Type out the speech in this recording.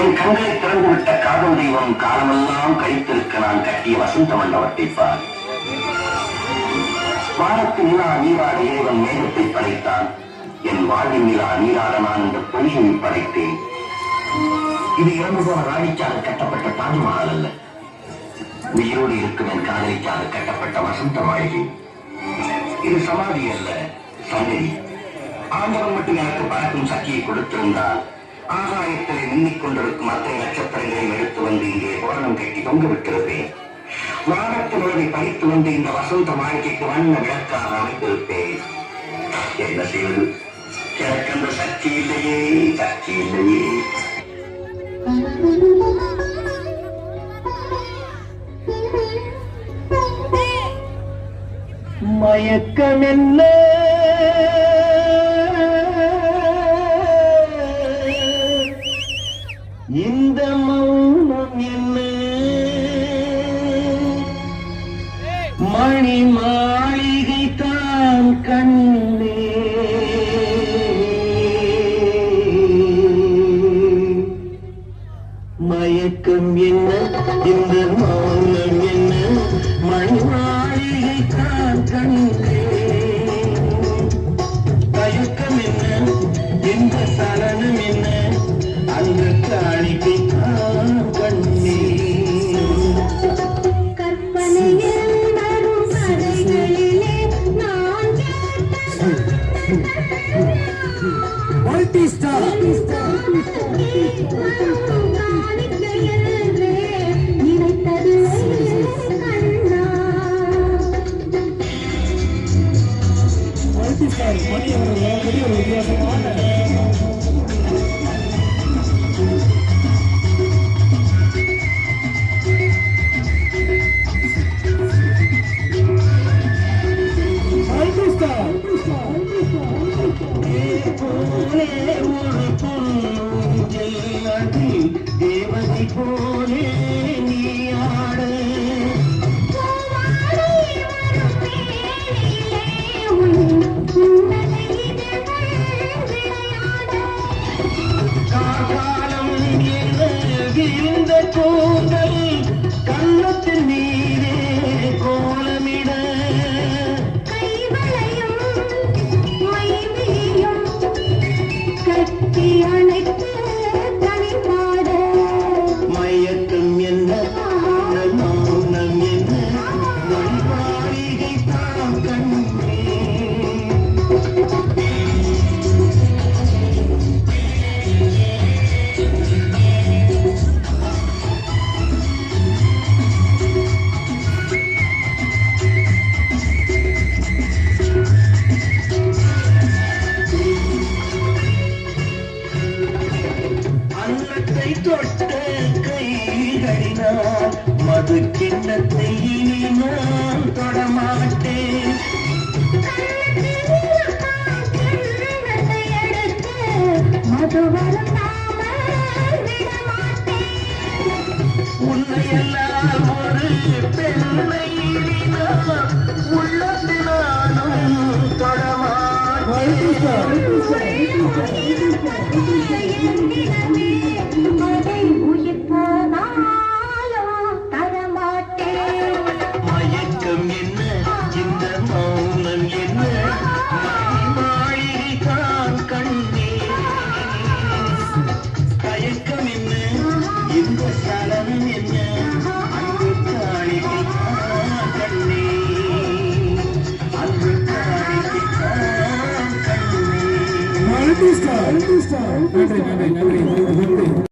என் கண்களை திறந்துவிட்ட காதல் தெய்வம் காலமெல்லாம் கழித்திருக்க நான் கட்டிய வசந்த மண்டபத்தை பார். வானத்து நிலா நீராட இறைவன் மேகத்தை படைத்தான். என் வாழ்வின் நிலா நீராட நான் இந்த பொய்யை படைத்தேன். இது இறந்து போன ராணிக்காக கட்டப்பட்ட தாஜ்மஹால் அல்ல, உயிரோடு இருக்கும் என் காதலிக்காக கட்டப்பட்ட வசந்த மாளிகை. இது சமாதி அல்ல, சங்கதி. ஆண்டவன் மட்டும் எனக்கு பறக்கும் சக்தியை கொடுத்திருந்தால் ஆகாயத்திலே மின்னிக் கொண்டிருக்கும் அத்தனை நட்சத்திரங்களையும் எடுத்து வந்து இங்கே கோரணம் கட்டி தொங்க விட்டிருப்பேன். வானத்து நிலவை பறித்து வந்து இந்த வசந்த மாளிகைக்கு வண்ண விளக்காக அமைத்திருப்பேன். என்ன செய்வது? எனக்கு அந்த சக்தி இல்லையே, சக்தி இல்லையே. மயக்கம் என்ன இந்த மௌனம் என்ன மணி மாளிகை தான் கண்ணே மயக்கம் என்ன இந்த மௌனம் என்ன மணி மாளிகை தான் கண்ணே தயக்கம் என்ன இந்த சலனம் என்ன அந்த காணிக்கை தான் கண்ணே கற்பனையில் வரும் கதைகளிலே நான் தேவதை போலே நீ ஆட காலம் இந்த கூந்தல் கண்ணத்தின் நீரே கோலமிட கட்டி அணைத்து தனிப்பாட மயக்கம் என்ன மௌனம் என்ன மணிமாளிகை தான் கண்ணே அன்னத்தை தொட்ட கைகளினால் மது கிண்ணத்தை இனி நான் தொடமாட்டேன் மதுவரம் உன்னையெல்லாம் ஒரு பெண்ணை உள்ளத்தினாலும் மயக்கம் என்ன இந்த மௌனம் என்ன மாளிகை தான் கண்ணே தயக்கம் என்ன இந்த சலனம் என்ன அன்பு காணிக்கை தான் கண்ணே அன்பு காணிக்கை தான் கண்ணே.